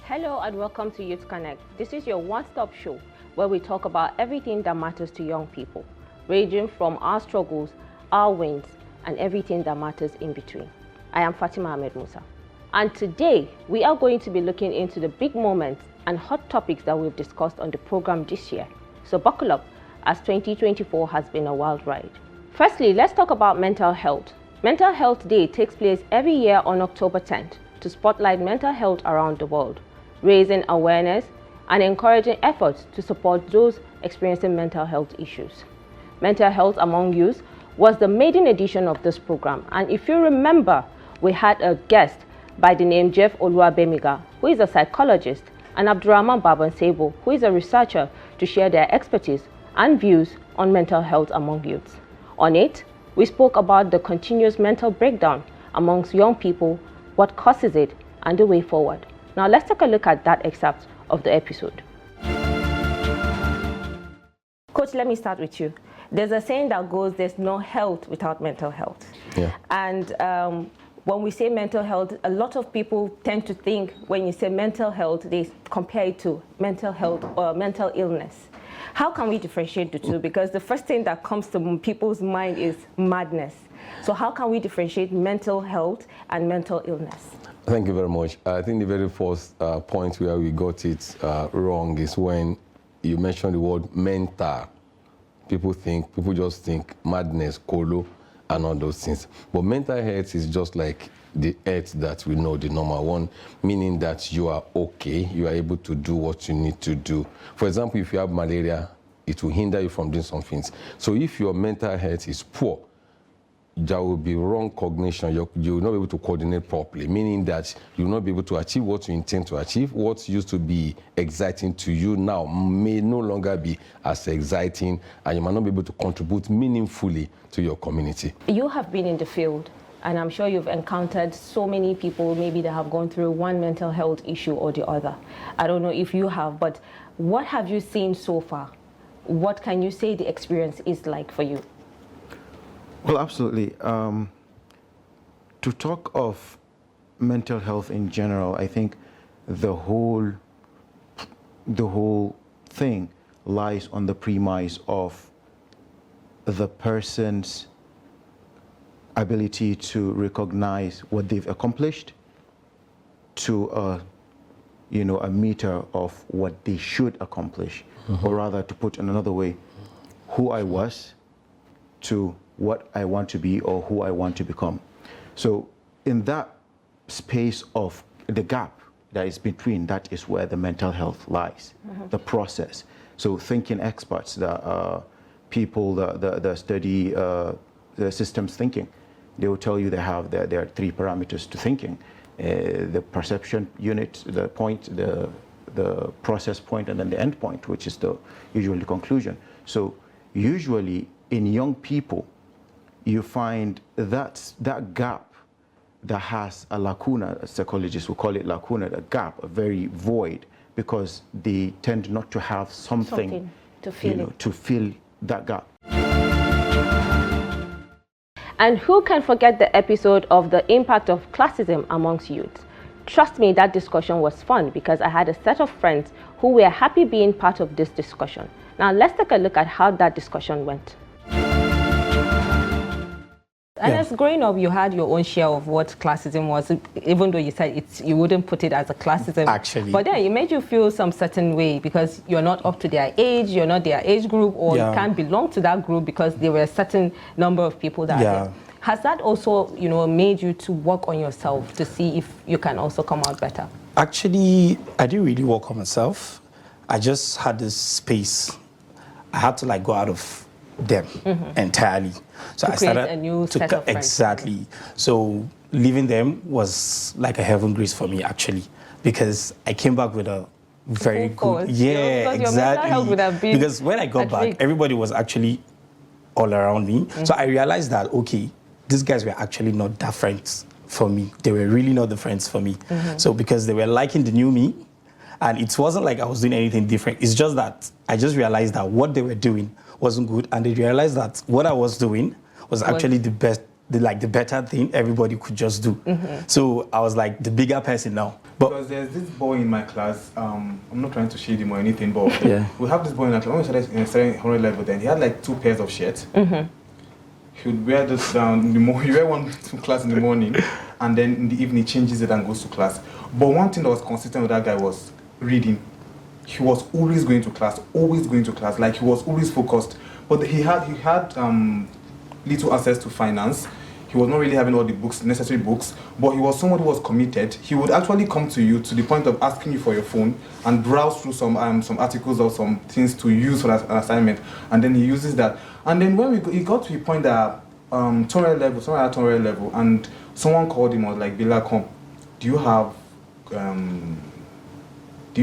Hello and welcome to Youth Connect. This is your one-stop show where we talk about everything that matters to young people, ranging from our struggles, our wins, and everything that matters in between. I am Fatima Ahmed Musa. And today, we are going to be looking into the big moments and hot topics that we've discussed on the program this year. So buckle up, as 2024 has been a wild ride. Firstly, let's talk about mental health. Mental Health Day takes place every year on October 10th to spotlight mental health around the world, raising awareness and encouraging efforts to support those experiencing mental health issues. Mental health among youth was the maiden edition of this program, and if you remember, we had a guest by the name Jeff Oluwabemiga, who is a psychologist, and Abdurrahman Babansebo, who is a researcher, to share their expertise and views on mental health among youths. On it, we spoke about the continuous mental breakdown amongst young people, what causes it, and the way forward. Now let's take a look at that excerpt of the episode. Coach, let me start with you. There's a saying that goes, there's no health without mental health. Yeah. And when we say mental health, a lot of people tend to think when you say mental health, they compare it to mental health or mental illness. How can we differentiate the two? Because the first thing that comes to people's mind is madness. So how can we differentiate mental health and mental illness? Thank you very much. I think the very first point where we got it wrong is when you mentioned the word mental. People just think madness, colo, and all those things. But mental health is just like the health that we know, the normal one, meaning that you are okay, you are able to do what you need to do. For example, if you have malaria, it will hinder you from doing some things. So if your mental health is poor, there will be wrong cognition. You will not be able to coordinate properly, meaning that you will not be able to achieve what you intend to achieve. What used to be exciting to you now may no longer be as exciting, and you might not be able to contribute meaningfully to your community. You have been in the field, and I'm sure you've encountered so many people maybe that have gone through one mental health issue or the other. I don't know if you have, but what have you seen so far? What can you say the experience is like for you? Well, absolutely. To talk of mental health in general, I think the whole thing lies on the premise of the person's ability to recognize what they've accomplished to a meter of what they should accomplish, or rather, to put in another way, who I was to what I want to be or who I want to become. So in that space of the gap that is between, that is where the mental health lies, the process. So thinking experts, the people that study the systems thinking, they will tell you there are three parameters to thinking. The perception unit, the point, the process point, and then the end point, which is usually the conclusion. So usually in young people, you find that gap that has a lacuna, psychologists will call it lacuna, a gap, a very void, because they tend not to have something to fill to fill that gap. And who can forget the episode of the impact of classism amongst youth? Trust me, that discussion was fun because I had a set of friends who were happy being part of this discussion. Now let's take a look at how that discussion went. And as growing up, you had your own share of what classism was, even though you said you wouldn't put it as a classism. Actually. But then it made you feel some certain way because you're not up to their age, you're not their age group, or you can't belong to that group because there were a certain number of people that are there. Has that also, made you to work on yourself to see if you can also come out better? Actually, I didn't really work on myself. I just had this space. I had to go out of them entirely. So I started a new set of friends. Exactly. So leaving them was like a heaven grace for me, actually, because I came back with a very good, exactly. Because when I got back, everybody was actually all around me. So I realized that these guys were actually not that friends for me. They were really not the friends for me. So because they were liking the new me, and it wasn't like I was doing anything different. It's just that I just realized that what they were doing wasn't good, and they realized that what I was doing was actually the best the better thing everybody could just do. So I was like the bigger person now. But because there's this boy in my class, I'm not trying to shade him or anything, but we have this boy in our class. When we started 100 level, then he had like 2 pairs of shirts. He would wear this down in the morning. He wear one to class in the morning, and then in the evening he changes it and goes to class. But one thing that was consistent with that guy was reading. He was always going to class, like he was always focused. But he had little access to finance. He was not really having all the books, necessary books, but he was someone who was committed. He would actually come to you to the point of asking you for your phone and browse through some articles or some things to use for an assignment, and then he uses that. And then when he got to a point that somewhere at 200 level, and someone called him and was like, Bila, come, do you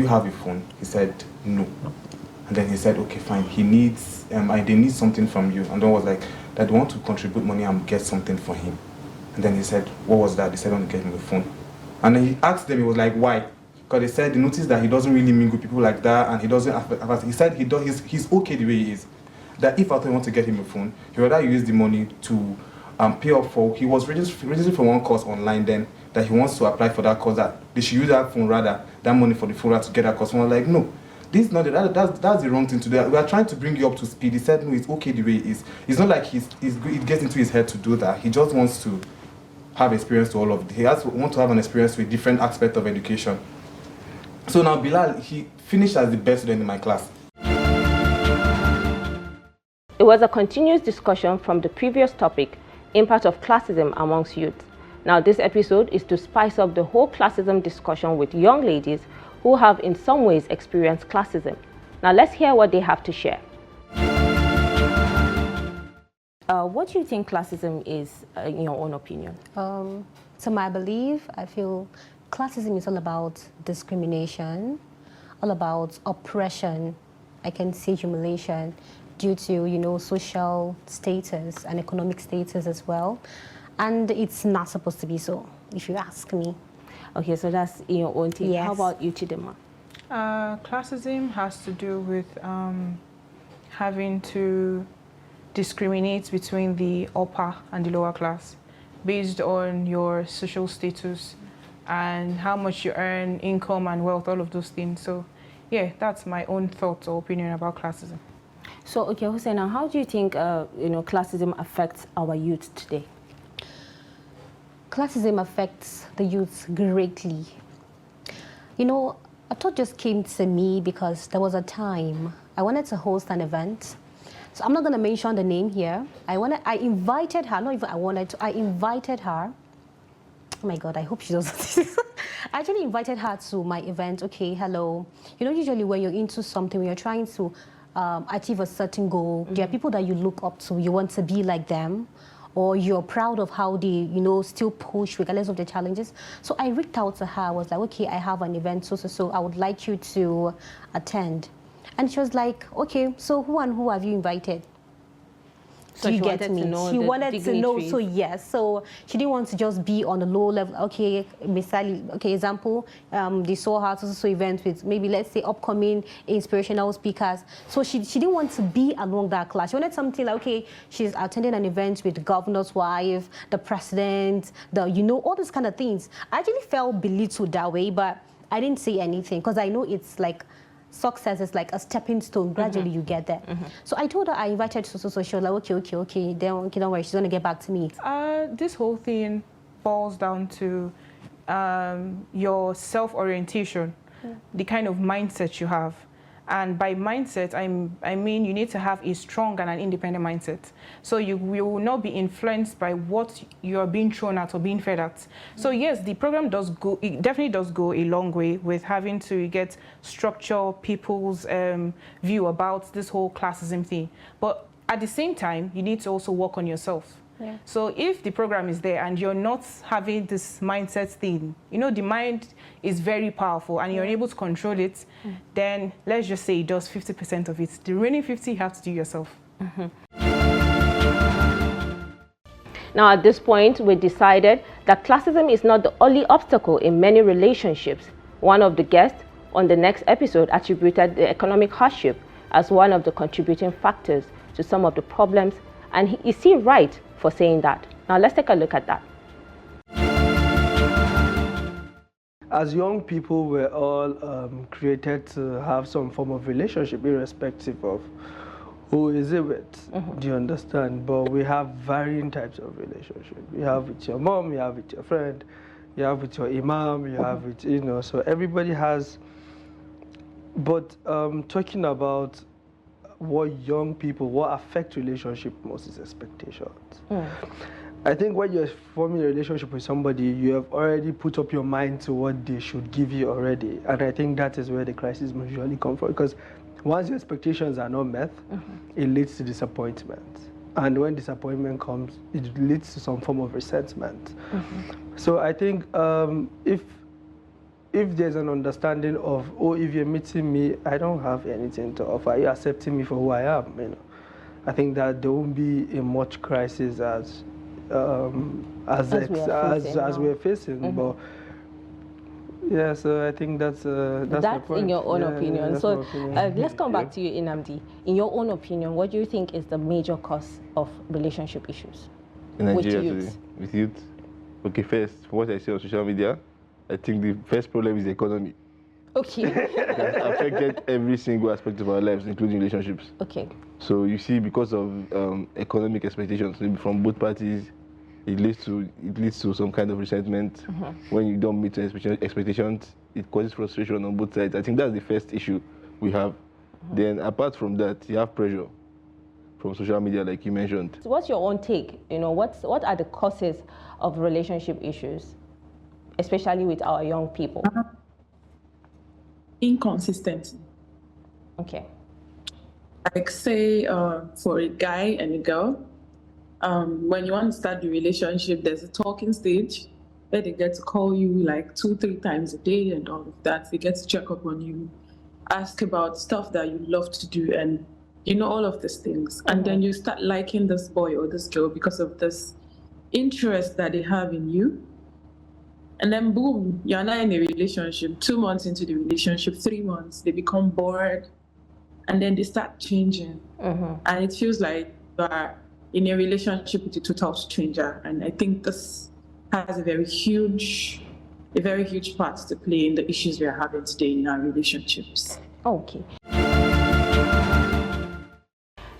have a phone? He said, no. And then he said, okay, fine. He needs, they need something from you. And then was like, that want to contribute money and get something for him. And then he said, what was that? They said, I want to get him a phone. And then he asked them, he was like, why? Because they said, they noticed that he doesn't really mingle with people like that, and he doesn't, he said he's okay the way he is. That if I want to get him a phone, he would rather use the money to pay up for, he was registering for one course online then, that he wants to apply for that course, that they should use that phone rather, that money for the phone rather to get that course. And I was like, no. This is not that's the wrong thing to do. We are trying to bring you up to speed. He said, no, it's okay the way it is. It's not like it gets into his head to do that. He just wants to have experience to all of it. He wants to have an experience with different aspects of education. So now Bilal, he finished as the best student in my class. It was a continuous discussion from the previous topic, impact of classism amongst youth. Now this episode is to spice up the whole classism discussion with young ladies who have in some ways experienced classism. Now let's hear what they have to share. What do you think classism is, in your own opinion? To my belief, I feel classism is all about discrimination, all about oppression, I can say humiliation, due to, social status and economic status as well. And it's not supposed to be so, if you ask me. Okay, so that's in your own thing. Yes. How about you, Chidima? Classism has to do with having to discriminate between the upper and the lower class based on your social status and how much you earn, income and wealth, all of those things. So, yeah, that's my own thoughts or opinion about classism. So, okay, Hussein, now how do you think, classism affects our youth today? Classism affects the youth greatly. A thought just came to me because there was a time I wanted to host an event. So I'm not going to mention the name here. I invited her, I invited her. Oh my God, I hope she doesn't see this. I actually invited her to my event. Okay, hello. Usually when you're into something, when you're trying to achieve a certain goal, there are people that you look up to, you want to be like them, or you're proud of how they, still push regardless of the challenges. So I reached out to her. I was like, okay, I have an event, so I would like you to attend. And she was like, okay, so who and who have you invited? So Do you she get me? She wanted to know, so yes. So she didn't want to just be on a low level. Okay, example, they saw her to events with maybe, let's say, upcoming inspirational speakers. So she didn't want to be along that class. She wanted something like, okay, she's attending an event with the governor's wife, the president, all these kind of things. I actually felt belittled that way, but I didn't say anything because I know it's like, success is like a stepping stone. Gradually, you get there. So I told her I invited so she was like, okay. Then don't worry, she's gonna get back to me. This whole thing boils down to your self-orientation, the kind of mindset you have. And by mindset, I mean you need to have a strong and an independent mindset. So you will not be influenced by what you are being thrown at or being fed at. So yes, the program it definitely does go a long way with having to get structure people's view about this whole classism thing. But at the same time, you need to also work on yourself. Yeah. So if the program is there and you're not having this mindset thing, the mind is very powerful and you're able to control it, then let's just say it does 50% of it. The remaining 50 you have to do yourself. Now at this point, we decided that classism is not the only obstacle in many relationships. One of the guests on the next episode attributed the economic hardship as one of the contributing factors to some of the problems, and he seemed right for saying that. Now let's take a look at that. As young people, we're all created to have some form of relationship, irrespective of who is it with. Do you understand? But we have varying types of relationship. You have with your mom, you have with your friend, you have with your imam, you have with, you know, so everybody has. But talking about what young people, what affect relationship most is expectations. I think when you're forming a relationship with somebody, you have already put up your mind to what they should give you already. And I think that is where the crisis must usually come from. Because once your expectations are not met, it leads to disappointment. And when disappointment comes, it leads to some form of resentment. So I think if there's an understanding of, oh, if you're meeting me, I don't have anything to offer. You're accepting me for who I am, you know. I think that there won't be a much crisis as we're facing. But yeah, so I think that's my point. In your own opinion. So opinion. Let's come back to you, Inamdi. In your own opinion, what do you think is the major cause of relationship issues in Nigeria with today? With youth? Okay, first, from what I see on social media, I think the first problem is the economy. Okay. It has affected every single aspect of our lives, including relationships. Okay. So you see, because of economic expectations, maybe from both parties, it leads to some kind of resentment. When you don't meet expectations, it causes frustration on both sides. I think that's the first issue we have. Then apart from that, you have pressure from social media, like you mentioned. So what's your own take? You know, what are the causes of relationship issues, especially with our young people? Inconsistency. Okay. Like say for a guy and a girl, when you want to start the relationship, there's a talking stage where they get to call you like 2-3 times a day and all of that. They get to check up on you, ask about stuff that you love to do, and you know, all of these things. And then you start liking this boy or this girl because of this interest that they have in you. And then boom, you're not in a relationship. 2 months into the relationship, 3 months, they become bored, and then they start changing. And it feels like you are in a relationship with a total stranger. And I think this has a very huge part to play in the issues we are having today in our relationships. Okay.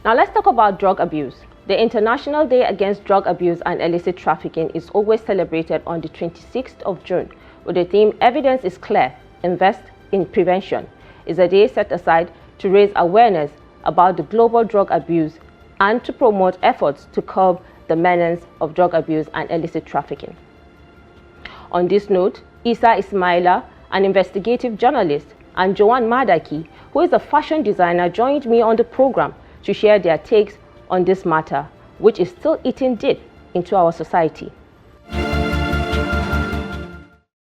Now let's talk about drug abuse. The International Day Against Drug Abuse and Illicit Trafficking is always celebrated on the 26th of June with the theme Evidence is Clear, Invest in Prevention. It's a day set aside to raise awareness about the global drug abuse and to promote efforts to curb the menace of drug abuse and illicit trafficking. On this note, Isa Ismaila, an investigative journalist, and Joanne Madaki, who is a fashion designer, joined me on the program to share their takes on this matter, which is still eating deep into our society.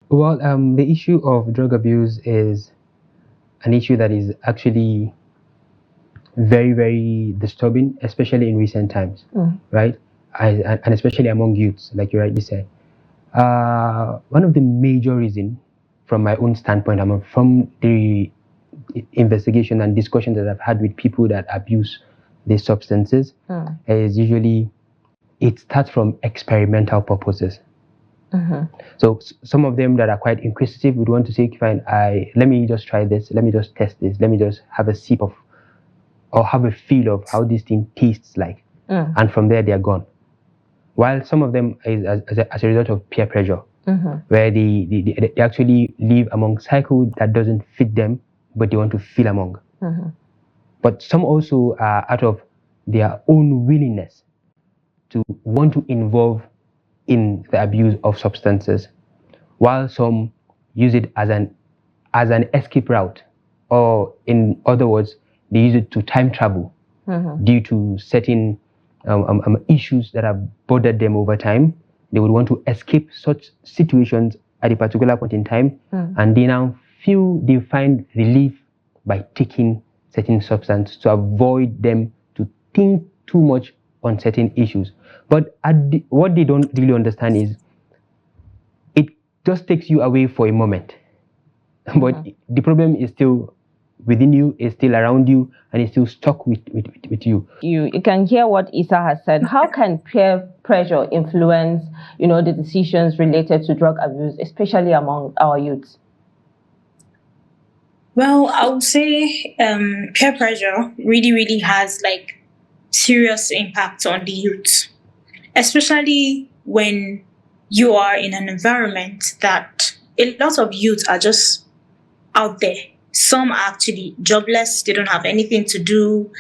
Well, the issue of drug abuse is an issue that is actually very, very disturbing, especially in recent times, right? And especially among youths, like you rightly said. One of the major reasons, from my own standpoint, from the investigation and discussion that I've had with people that abuse these substances, is usually it starts from experimental purposes. So some of them that are quite inquisitive would want to say, fine, let me just try this, let me just test this, let me just have a sip of, or have a feel of how this thing tastes like, and from there they are gone. While some of them is as a result of peer pressure, where they actually live among cycle that doesn't fit them, but they want to feel among. But some also are out of their own willingness to want to involve in the abuse of substances, while some use it as an escape route, or in other words, they use it to time travel due to certain issues that have bothered them over time. They would want to escape such situations at a particular point in time, and they now feel they find relief by taking certain substance to avoid them to think too much on certain issues. But what they don't really understand is it just takes you away for a moment, but the problem is still within you, is still around you, and is still stuck with you. You can hear what Isa has said. How can peer pressure influence, the decisions related to drug abuse, especially among our youths? Well, I would say peer pressure really, really has like serious impact on the youth, especially when you are in an environment that a lot of youth are just out there. Some are actually jobless, they don't have anything to do,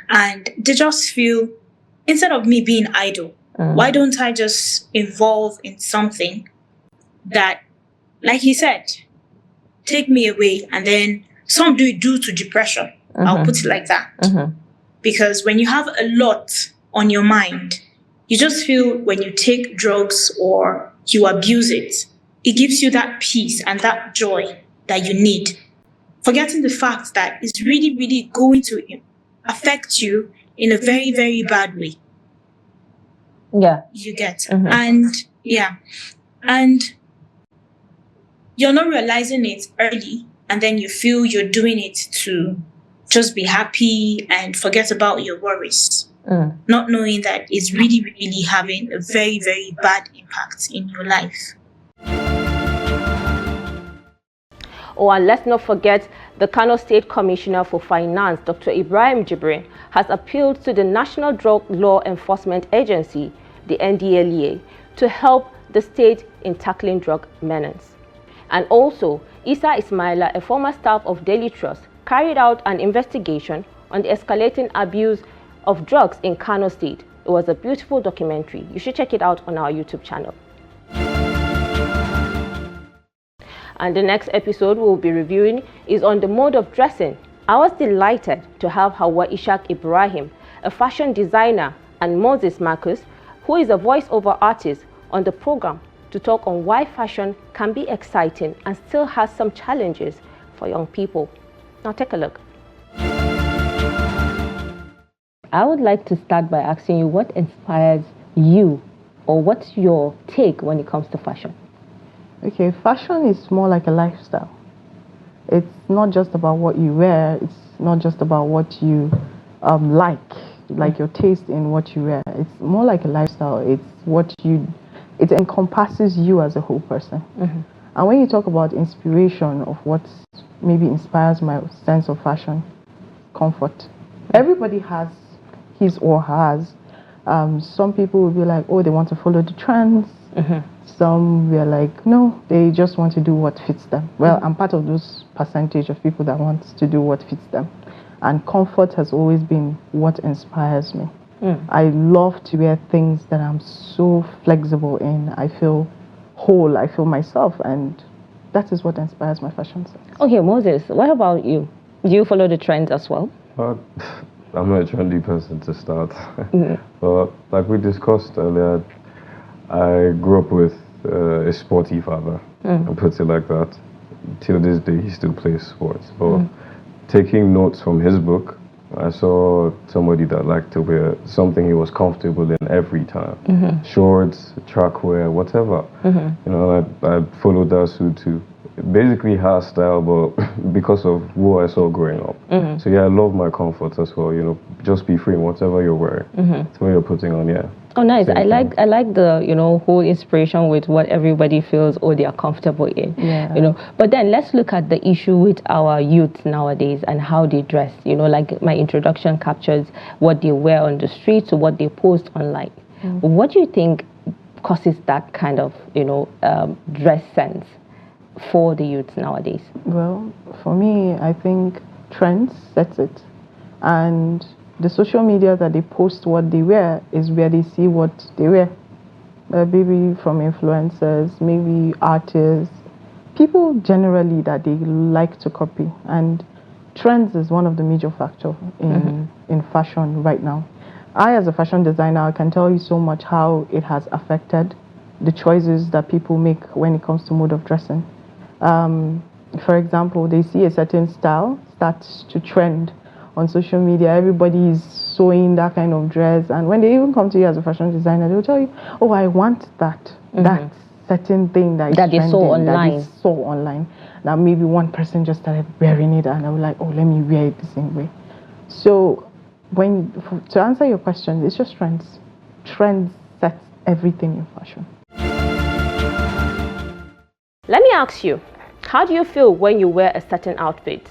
and they just feel, instead of me being idle, why don't I just involve in something that, like he said, take me away? And then some do it due to depression. I'll put it like that. Because when you have a lot on your mind, you just feel when you take drugs or you abuse it, it gives you that peace and that joy that you need. Forgetting the fact that it's really, really going to affect you in a very, very bad way. Yeah. You get. And you're not realizing it early, and then you feel you're doing it to just be happy and forget about your worries. Not knowing that it's really, really having a very, very bad impact in your life. Oh, and let's not forget the Kano State Commissioner for Finance, Dr. Ibrahim Jibrin, has appealed to the National Drug Law Enforcement Agency, the NDLEA, to help the state in tackling drug menace. And also, Isa Ismaila, a former staff of Daily Trust, carried out an investigation on the escalating abuse of drugs in Kano State. It was a beautiful documentary. You should check it out on our YouTube channel. And the next episode we'll be reviewing is on the mode of dressing. I was delighted to have Hawa Ishaq Ibrahim, a fashion designer, and Moses Marcus, who is a voiceover artist, on the program to talk on why fashion can be exciting and still has some challenges for young people. Now take a look. I would like to start by asking you what inspires you, or what's your take when it comes to fashion? Okay, fashion is more like a lifestyle. It's not just about what you wear, it's not just about what you like your taste in what you wear. It's more like a lifestyle. It encompasses you as a whole person. And when you talk about inspiration of what maybe inspires my sense of fashion, comfort. Everybody has his or hers. Some people will be like, oh, they want to follow the trends. Some were like, no, they just want to do what fits them. Well, I'm part of those percentage of people that wants to do what fits them. And comfort has always been what inspires me. I love to wear things that I'm so flexible in. I feel whole, I feel myself, and that is what inspires my fashion sense. Okay, Moses, what about you? Do you follow the trends as well? I'm not a trendy person to start. But like we discussed earlier, I grew up with a sporty father, and put it like that. Till this day, he still plays sports. But taking notes from his book, I saw somebody that liked to wear something he was comfortable in every time. Shorts, track wear, whatever. You know, I followed that suit too. Basically hairstyle, but because of who I saw growing up. So yeah, I love my comfort as well. You know, just be free in whatever you're wearing. It's what you're putting on, yeah. Oh, nice. I like the whole inspiration with what everybody feels or they are comfortable in. But then let's look at the issue with our youth nowadays and how they dress. Like my introduction captures what they wear on the streets to what they post online. What do you think causes that kind of dress sense for the youth nowadays? Well, for me, I think trends sets it, and the social media that they post what they wear is where they see what they wear. Maybe from influencers, maybe artists, people generally that they like to copy. And trends is one of the major factors in fashion right now. I, as a fashion designer, can tell you so much how it has affected the choices that people make when it comes to mode of dressing. For example, they see a certain style starts to trend on social media. Everybody is sewing that kind of dress, and when they even come to you as a fashion designer, they'll tell you, oh, I want that certain thing that is so online. That is so online. Now maybe one person just started wearing it, and I was like, oh, let me wear it the same way. So to answer your question, it's just trends. Trends set everything in fashion. Let me ask you, how do you feel when you wear a certain outfit?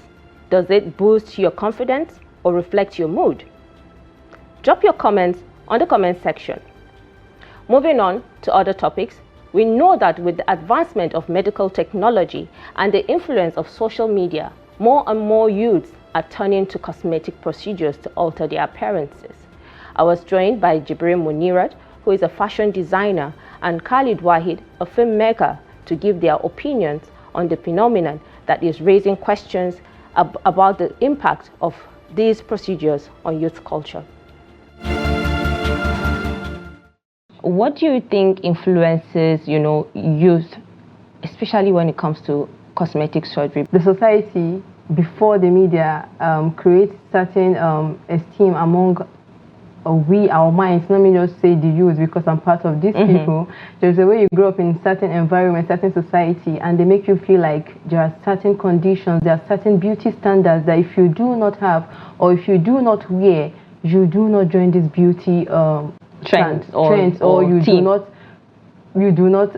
Does it boost your confidence or reflect your mood? Drop your comments on the comment section. Moving on to other topics, we know that with the advancement of medical technology and the influence of social media, more and more youths are turning to cosmetic procedures to alter their appearances. I was joined by Jibril Munirat, who is a fashion designer, and Khalid Wahid, a filmmaker, to give their opinions on the phenomenon that is raising questions about the impact of these procedures on youth culture. What do you think influences, youth, especially when it comes to cosmetic surgery? The society, before the media, creates certain esteem among our minds. Let me just say the youth, because I'm part of these people. There's a way you grow up in certain environment, certain society, and they make you feel like there are certain conditions, there are certain beauty standards that if you do not have, or if you do not wear, you do not join this beauty trends, or you do not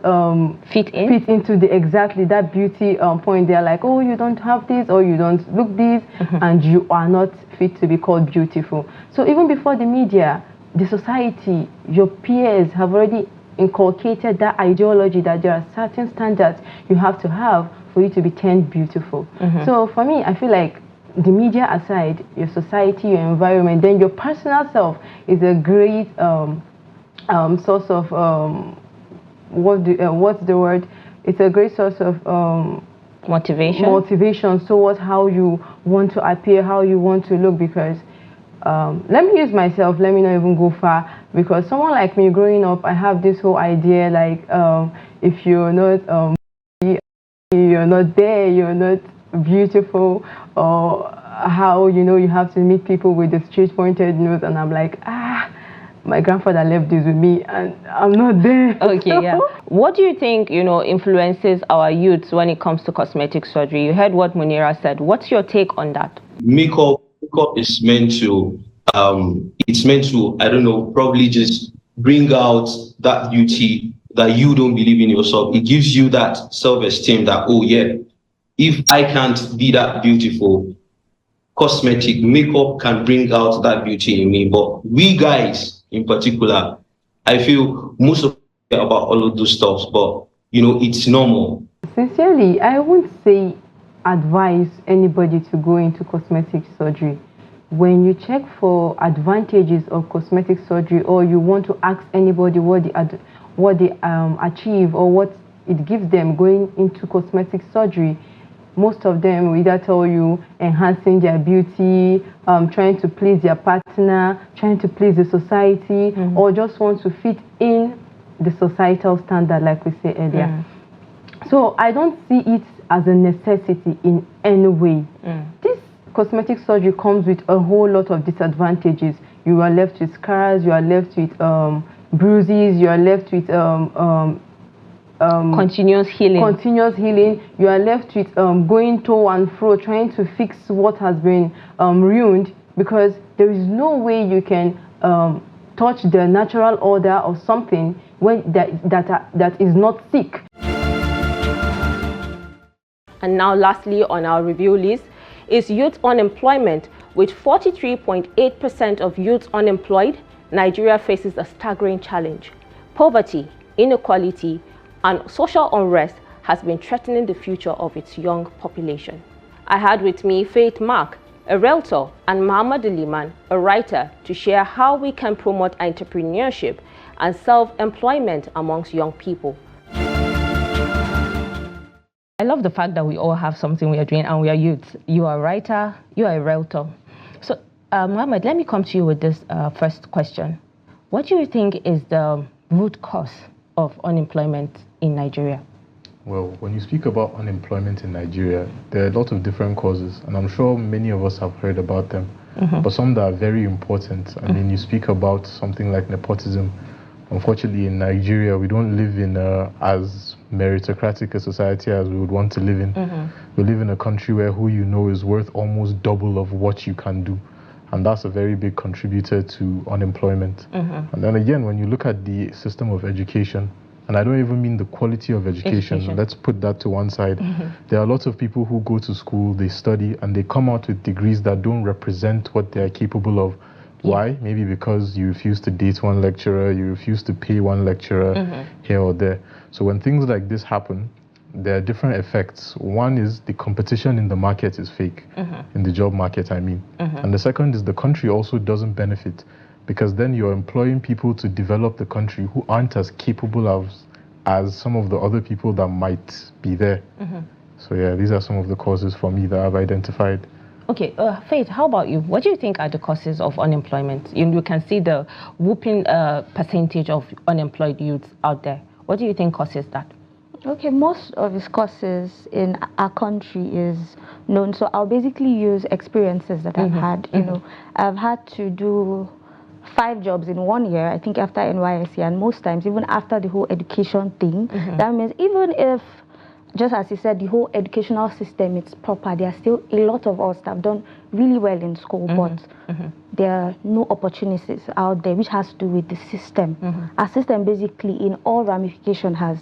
fit into exactly that beauty point. They're like, oh, you don't have this, or you don't look this, and you are not fit to be called beautiful. So even before the media, the society, your peers have already inculcated that ideology that there are certain standards you have to have for you to be termed beautiful. So for me, I feel like the media aside, your society, your environment, then your personal self is a great source of what's the word? It's a great source of motivation towards how you want to appear, how you want to look. Because let me use myself, let me not even go far, because someone like me growing up, I have this whole idea like if you're not you're not there, you're not beautiful, or how you have to meet people with the straight pointed nose, and I'm like, my grandfather left this with me and I'm not there. Okay, yeah. What do you think, influences our youths when it comes to cosmetic surgery? You heard what Munira said. What's your take on that? Makeup is meant to, I don't know, probably just bring out that beauty that you don't believe in yourself. It gives you that self-esteem that, oh yeah, if I can't be that beautiful, cosmetic makeup can bring out that beauty in me. But we guys in particular, I feel most of it about all of those stuff, but it's normal. Sincerely, I won't say advise anybody to go into cosmetic surgery. When you check for advantages of cosmetic surgery, or you want to ask anybody what they achieve or what it gives them going into cosmetic surgery, most of them will either tell you enhancing their beauty, trying to please their partner, trying to please the society, or just want to fit in the societal standard, like we said earlier. So I don't see it as a necessity in any way. This cosmetic surgery comes with a whole lot of disadvantages. You are left with scars, you are left with bruises, you are left with continuous healing. You are left with going to and fro, trying to fix what has been ruined, because there is no way you can touch the natural order of something when that is not sick. And now lastly on our review list is youth unemployment. With 43.8% of youths unemployed, Nigeria faces a staggering challenge. Poverty, inequality, and social unrest has been threatening the future of its young population. I had with me Faith Mark, a realtor, and Muhammad Liman, a writer, to share how we can promote entrepreneurship and self-employment amongst young people. I love the fact that we all have something we are doing and we are youths. You are a writer, you are a realtor. So, Muhammad, let me come to you with this first question. What do you think is the root cause of unemployment in Nigeria? Well, when you speak about unemployment in Nigeria, there are a lot of different causes, and I'm sure many of us have heard about them. But some that are very important. I mean, you speak about something like nepotism. Unfortunately, in Nigeria, we don't live in as meritocratic a society as we would want to live in. We live in a country where who you know is worth almost double of what you can do. And that's a very big contributor to unemployment. And then again, when you look at the system of education, and I don't even mean the quality of education. Let's put that to one side. There are lots of people who go to school, they study, and they come out with degrees that don't represent what they are capable of. Why? Maybe because you refuse to date one lecturer, you refuse to pay one lecturer here or there. So when things like this happen, there are different effects. One is the competition in the market is fake, in the job market, I mean. And the second is the country also doesn't benefit, because then you're employing people to develop the country who aren't as capable as some of the other people that might be there. So yeah, these are some of the causes for me that I've identified. Okay, Faith, how about you? What do you think are the causes of unemployment? You can see the whooping percentage of unemployed youths out there. What do you think causes that? Okay, most of its causes in our country is known. So I'll basically use experiences that I've had. You know, I've had to do 5 jobs in 1 year, I think, after NYSC, and most times, even after the whole education thing, that means even if, just as you said, the whole educational system is proper, there are still a lot of us that have done really well in school, but there are no opportunities out there, which has to do with the system. Our system basically in all ramification has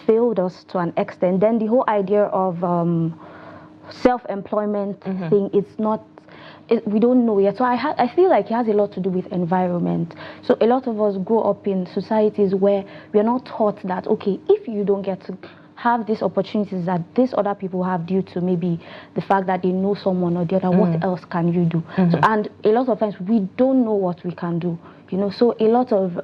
failed us to an extent. Then the whole idea of self-employment thing, it's not, we don't know yet. So I feel like it has a lot to do with environment. So a lot of us grow up in societies where we are not taught that, okay, if you don't get to have these opportunities that these other people have due to maybe the fact that they know someone or the other, what else can you do? So, and a lot of times we don't know what we can do, you know. So a lot of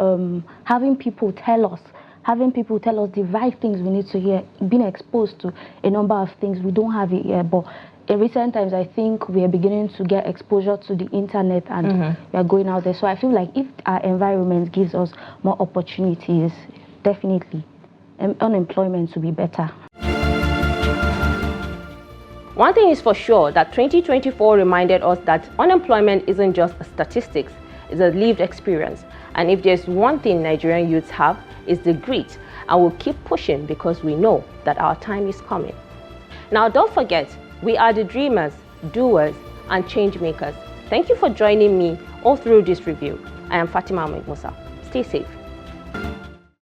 having people tell us the right things we need to hear, being exposed to a number of things, we don't have it yet. But in recent times, I think we are beginning to get exposure to the internet, and we are going out there. So I feel like if our environment gives us more opportunities, definitely unemployment will be better. One thing is for sure, that 2024 reminded us that unemployment isn't just a statistics, it's a lived experience. And if there's one thing Nigerian youths have, is the grit, and we'll keep pushing because we know that our time is coming. Now, don't forget, we are the dreamers, doers, and change makers. Thank you for joining me all through this review. I am Fatima Musa. Stay safe.